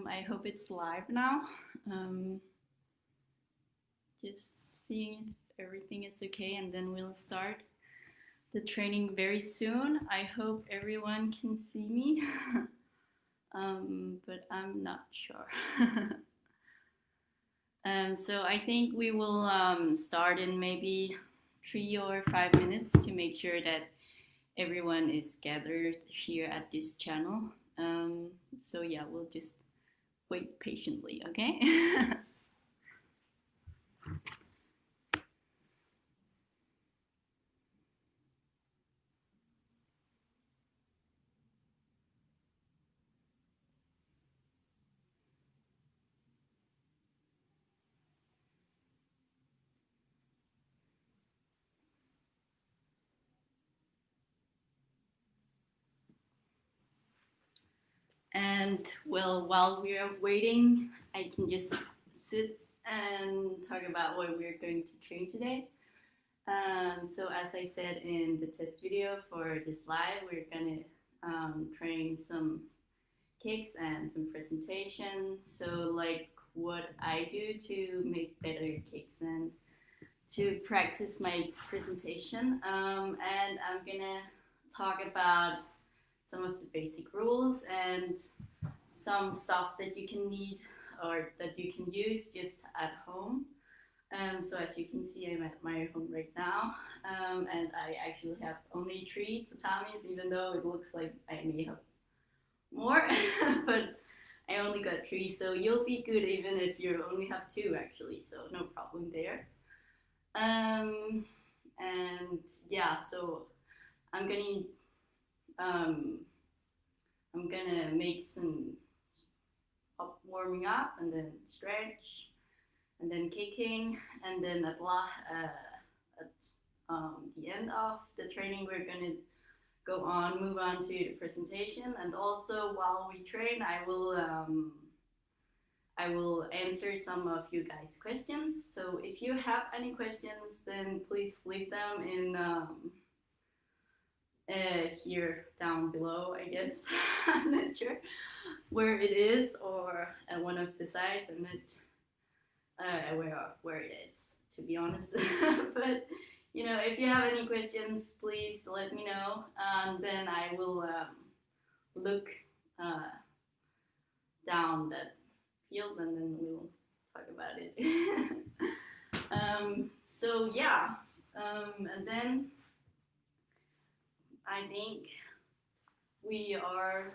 I hope it's live now. Um, just seeing if everything is okay, and then we'll start the training very soon. I hope everyone can see me, but I'm not sure. So I think we will start in maybe 3 or 5 minutes to make sure that everyone is gathered here at this channel. So yeah, we'll just wait patiently, okay? And well, while we are waiting, I can just sit and talk about what we're going to train today. So as I said in the test video for this live, we're gonna train some kicks and some presentations. So like what I do to make better kicks and to practice my presentation. And I'm gonna talk about some of the basic rules and some stuff that you can need or that you can use just at home. So as you can see, I'm at my home right now, and I actually have only 3 tatamis, even though it looks like I may have more, but I only got 3, so you'll be good even if you only have 2 actually, so no problem there. And yeah, so I'm gonna make some warming up and then stretch and then kicking, and then at the end of the training we're gonna move on to the presentation. And also while we train, I will answer some of you guys' questions. So if you have any questions, then please leave them in here down below, I guess. I'm not sure where it is, or at one of the sides. I'm not aware of where it is, to be honest. But you know, if you have any questions, please let me know, and then I will look down that field, and then we'll talk about it. So yeah, and then I think we are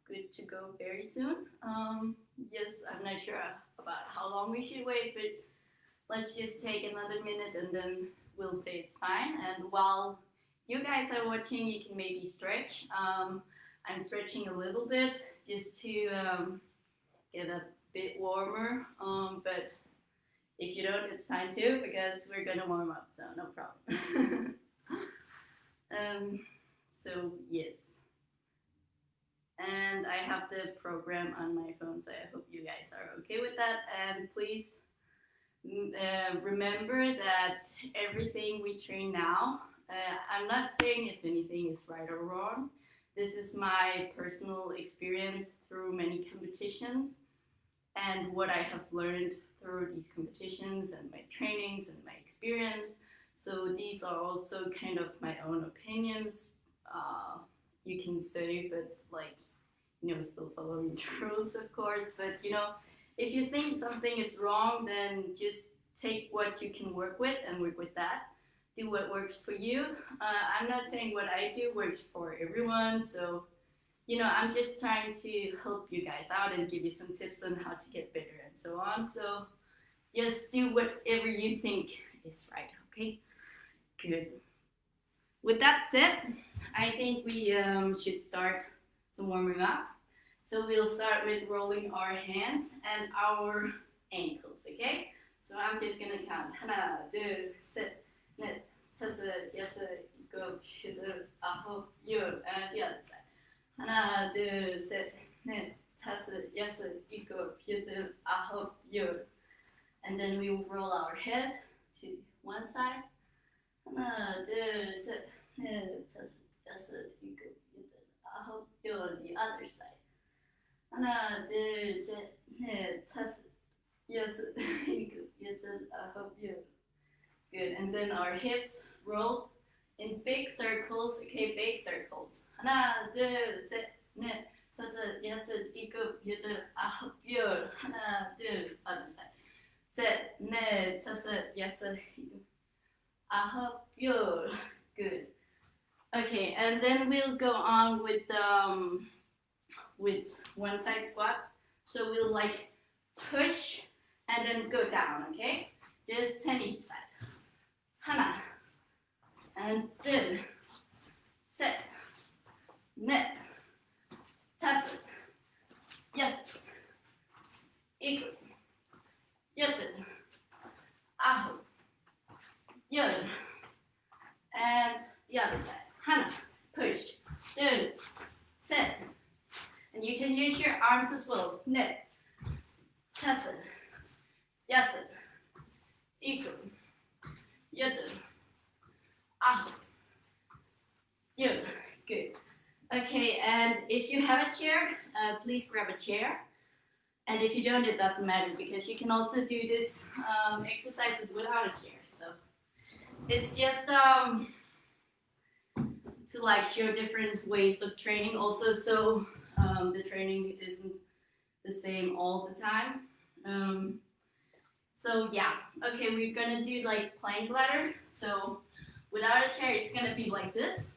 good to go very soon. Yes, I'm not sure about how long we should wait, but let's just take another minute and then we'll say it's fine. And while you guys are watching, you can maybe stretch. I'm stretching a little bit just to get a bit warmer, but if you don't, it's fine too, because we're gonna warm up, so no problem. So yes, and I have the program on my phone, so I hope you guys are okay with that. And please remember that everything we train now, I'm not saying if anything is right or wrong. This is my personal experience through many competitions and what I have learned through these competitions and my trainings and my experience. So these are also kind of my own opinions. You can say, but like, you know, still following the rules, of course. But you know, if you think something is wrong, then just take what you can work with and work with that. Do what works for you. I'm not saying what I do works for everyone. So, you know, I'm just trying to help you guys out and give you some tips on how to get better and so on. So just do whatever you think is right, okay? Good. With that said, I think we should start some warming up. So we'll start with rolling our hands and our ankles, okay? So I'm just gonna count. 하나, 둘, 셋, 넷, 다섯, 여섯, 일곱, 여덟, 아홉, 열, and the other side. 하나, 둘, 셋, 넷, 다섯, 여섯, 일곱, 여덟, 아홉, 열. And then we will roll our head to one side. 하나, 둘, 셋, 넷, 다섯, 여섯, 일곱, 여덟, 아홉, 열, the other side. 하나, 둘, 셋, 넷, 다섯, 여섯, 일곱, 여덟, 아홉, 열. Good. And then our hips roll in big circles. Okay, big circles. 하나, 둘, 셋, 넷, 다섯, 여섯, 일곱, 여덟, 아홉, 열. 하나, 둘, other side. 셋, 넷, 다섯, 여섯, 일곱, 아홉, 열. Good. Okay, and then we'll go on with one side squats. So we'll like push and then go down, okay? Just 10 each side. 하나, and 둘, 셋, 넷, 다섯, 여섯, 일곱, 여덟, 아홉, 열. And the other side. 하나, push, 둘, 셋. And you can use your arms as well. 넷, 다섯, 여섯, 일곱, 여덟, 아홉, 열. Good. Okay, and if you have a chair, please grab a chair. And if you don't, it doesn't matter because you can also do this exercises without a chair. So it's just to like show different ways of training also, so the training isn't the same all the time. So yeah, okay, we're gonna do like plank ladder. So without a chair, it's gonna be like this.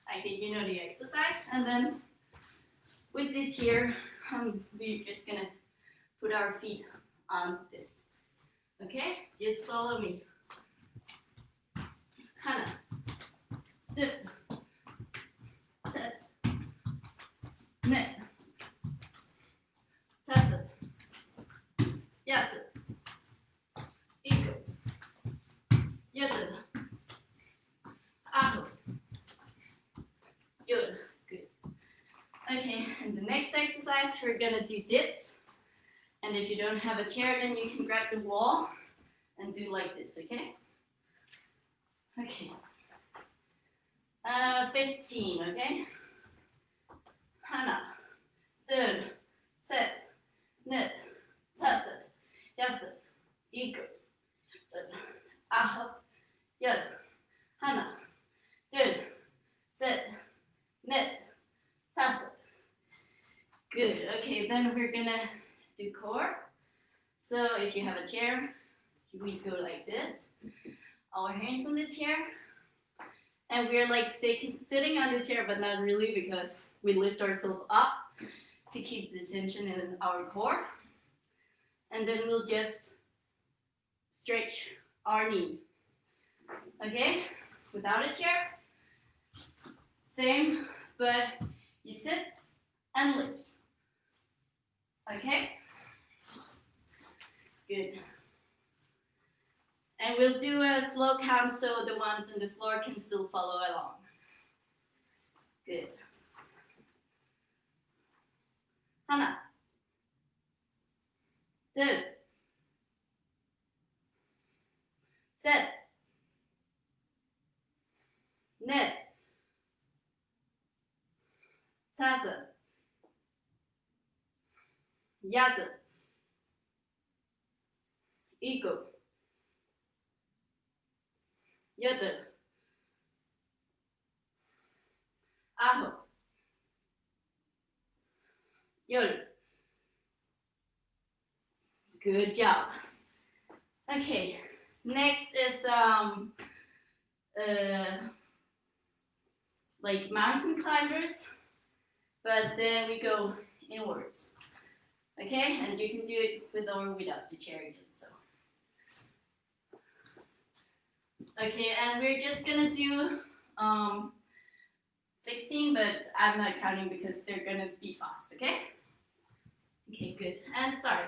I think you know the exercise. And then with the chair, we're just gonna put our feet on this. Okay, just follow me. 하나, 둘, 셋, 넷, 다섯, 여섯, 일곱, 여덟, 아홉, 열. Good. Okay, and the next exercise we're gonna do dips. And if you don't have a chair, then you can grab the wall and do like this, okay? Okay. 15, okay? 하나, 둘, 셋, 넷, 다섯, 여섯, 일곱, 여덟, 아홉, 열. 하나, 둘, 셋, 넷, 다섯. Good. Okay, then we're gonna do core. So if you have a chair, we go like this. Our hands on the chair. And we're like sitting on the chair, but not really because we lift ourselves up to keep the tension in our core. And then we'll just stretch our knee. Okay? Without a chair. Same, but you sit and lift. Okay? Good. And we'll do a slow count so the ones on the floor can still follow along. Good. 하나, 둘, 셋, 넷, 다섯, 여섯, 일곱, 여덟, 아홉, 열. Good job. Okay, next is like mountain climbers, but then we go inwards. Okay, and you can do it with or without the chair again. So, okay, and we're just gonna do 16, but I'm not counting because they're gonna be fast. Okay. Okay, good. And start.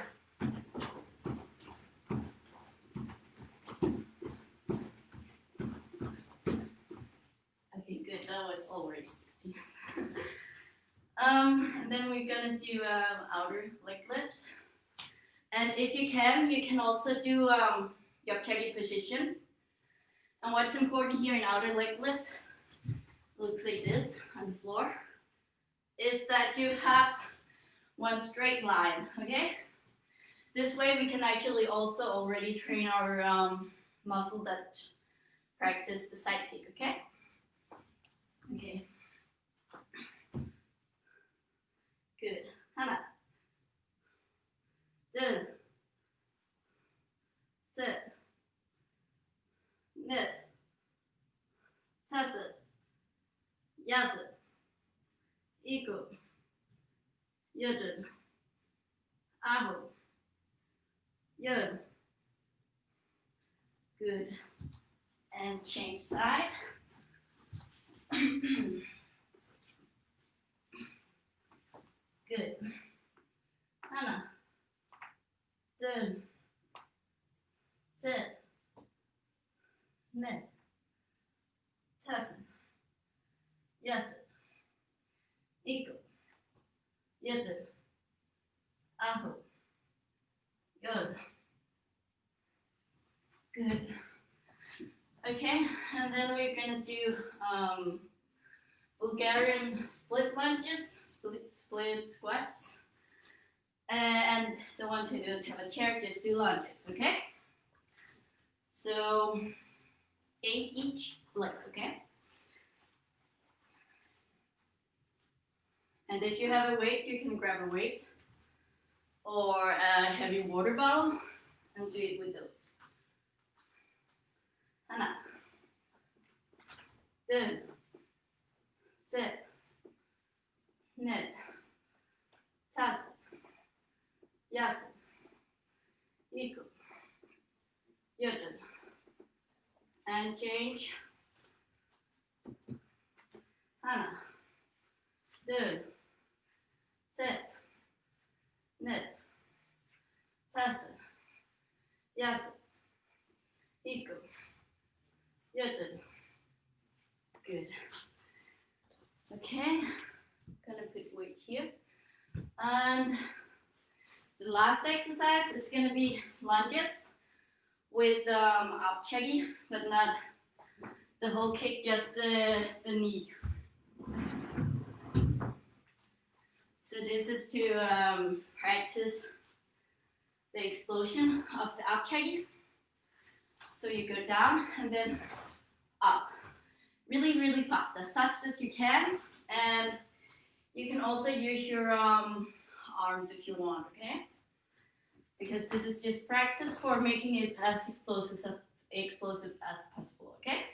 Okay, good. That was already 16. And then we're gonna do outer leg lift. And if you can also do yapchagi position. And what's important here in outer leg lift looks like this on the floor. is that you have one straight line, okay? This way we can actually also already train our muscle that practice the side kick, okay? Okay. Good. Hana. Dun. Sit. Knit. Tasu. Yasu. Iku. Yudun. Ahu. Yud. Good. And change side. Good. Hana. Dun. Sit. Knit. Tasu. Yasu. Iku. Yudun. Ahu. Good. Good. Okay, and then we're gonna do Bulgarian split lunges, split squats. And the ones who don't have a chair, just do lunges, okay? So 8 each leg, okay? And if you have a weight, you can grab a weight or a heavy water bottle and do it with those. Hana. Dun. Sit. Knit. Tasu. Yasu. Iku. Yudun. And change. Hana. Dun. Sit. Knit. Tasu. Yasu. Iku. Yudun. Good. Okay, gonna put weight here. And the last exercise is gonna be lunges with up chuggy, but not the whole kick, just the knee. So this is to practice the explosion of the up chuggy. So you go down and then up. Really, really fast as you can. And you can also use your arms if you want, okay? Because this is just practice for making it as explosive as possible, okay?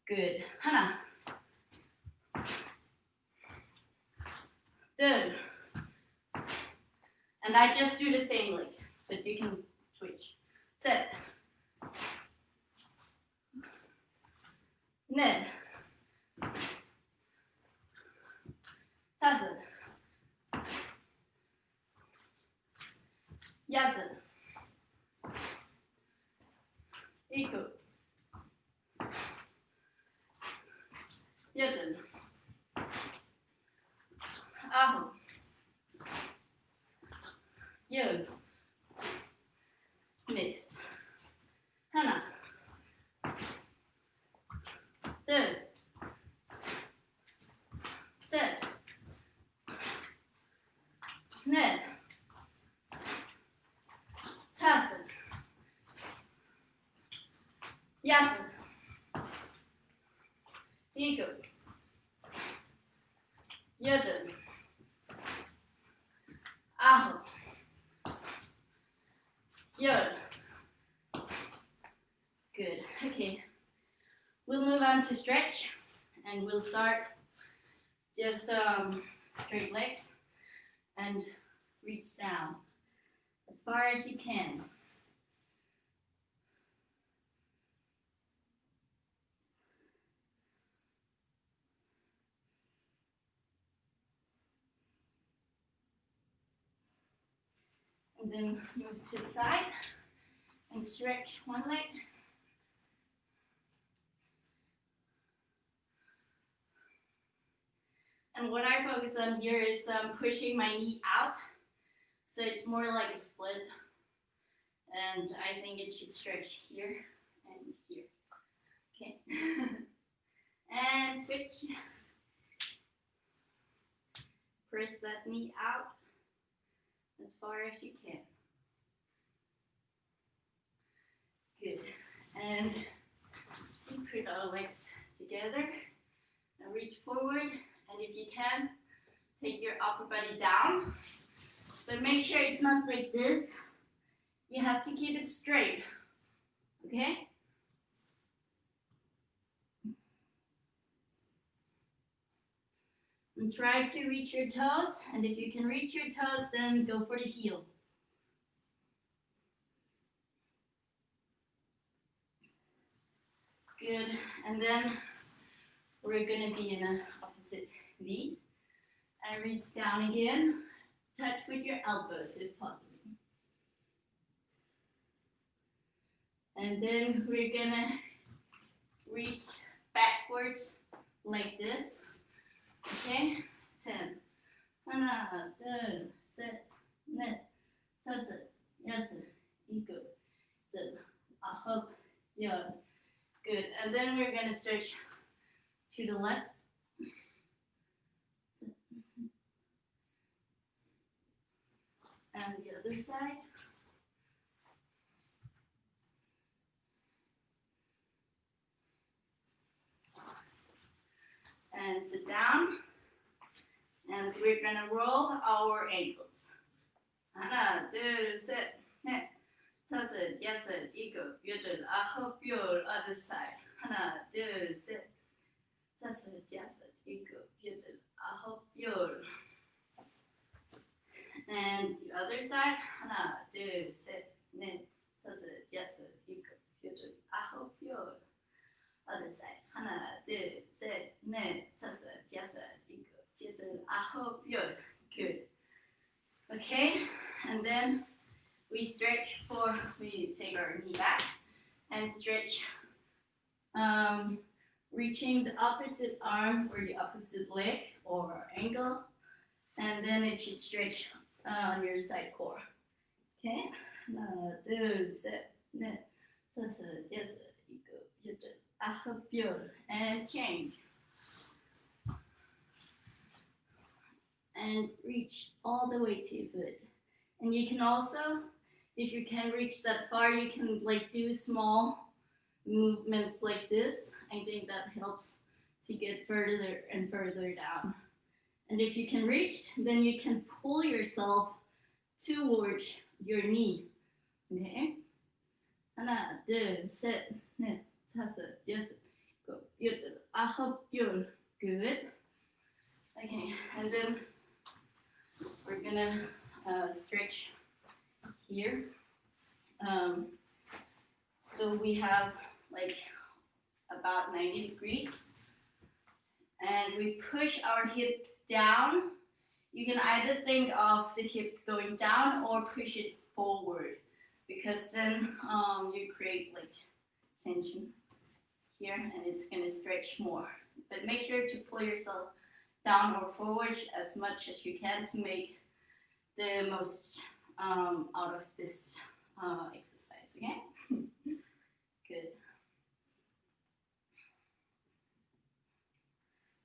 Good. Hana. Dun. And I just do the same leg, but you can switch. Sit. Knit. Tasu. Yasu. Iku. Yudun. Ahu. Yud. Mixed. Hana. Dun. Sit. Knit. Tasu. Yasu. Iku. Yudun. Ahu. Yud. Good. Okay. We'll move on to stretch, and we'll start just straight legs and reach down as far as you can. And then move to the side and stretch one leg. And what I focus on here is pushing my knee out, so it's more like a split. And I think it should stretch here and here. Okay. And switch. press that knee out as far as you can. Good. And we put our legs together and reach forward. And if you can, take your upper body down. But make sure it's not like this. You have to keep it straight. Okay? And try to reach your toes. And if you can reach your toes, then go for the heel. Good. And then we're going to be in an opposite V. And reach down again. Touch with your elbows if possible. And then we're going to reach backwards like this. Okay? 10. 하나, 둘, 셋, 넷, 다섯, 여섯, 일곱, 여덟, 아홉, 열. Good. And then we're going to stretch to the left. And the other side. And sit down. And we're going to roll our ankles. 하나, 둘, 셋, 넷, 다섯, 여섯, 일곱, 여덟, 아홉, 열. Other side. 하나, 둘, 셋, 다섯, 여섯, 일곱, 여덟, 아홉, 열. And the other side. 하나, 둘, 셋, 넷, 다섯, 여섯, 일곱, 여덟, 아홉, 열. Other side. 하나, 둘, 셋, 넷, 다섯, 여섯, 일곱, 여덟, 아홉, 열. Good. Okay, and then we stretch we take our knee back and stretch, reaching the opposite arm for the opposite leg or ankle, and then it should stretch on your side core. Okay, 하나, 둘, 셋, 넷, 다섯, 여섯, 일곱, 여덟, 아홉, 열, and change. And reach all the way to your foot. And you can also, if you can reach that far, you can like do small movements like this. I think that helps to get further and further down. And if you can reach, then you can pull yourself towards your knee. Okay? 하나, 둘, 셋, 넷, 다섯, 여섯, 일곱, 여덟, 아홉, 열. Good. Okay, and then we're gonna stretch here. So we have like about 90 degrees. And we push our hip down. You can either think of the hip going down or push it forward, because then you create like tension here and it's gonna stretch more. But make sure to pull yourself down or forward as much as you can to make the most out of this exercise, okay? Good.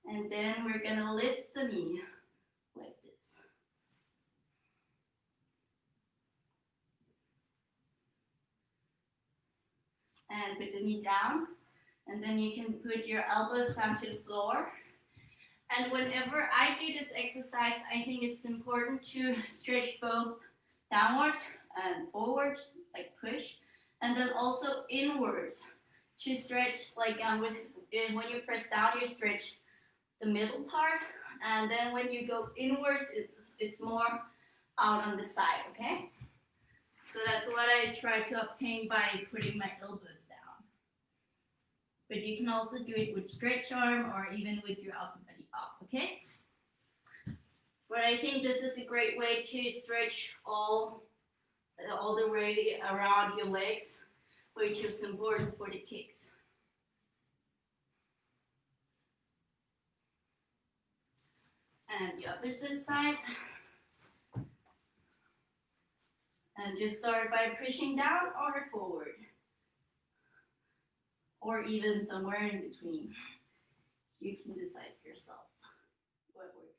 And then we're gonna lift the knee like this. And put the knee down. And then you can put your elbows down to the floor. And whenever I do this exercise, I think it's important to stretch both downwards and forwards, like push, and then also inwards to stretch, like when you press down, you stretch the middle part, and then when you go inwards, it's more out on the side, okay? So that's what I try to obtain by putting my elbows down. But you can also do it with stretch arm or even with your upper body up, okay? But I think this is a great way to stretch all the way around your legs, which is important for the kicks. And the opposite side. And just start by pushing down or forward. Or even somewhere in between. You can decide yourself what works.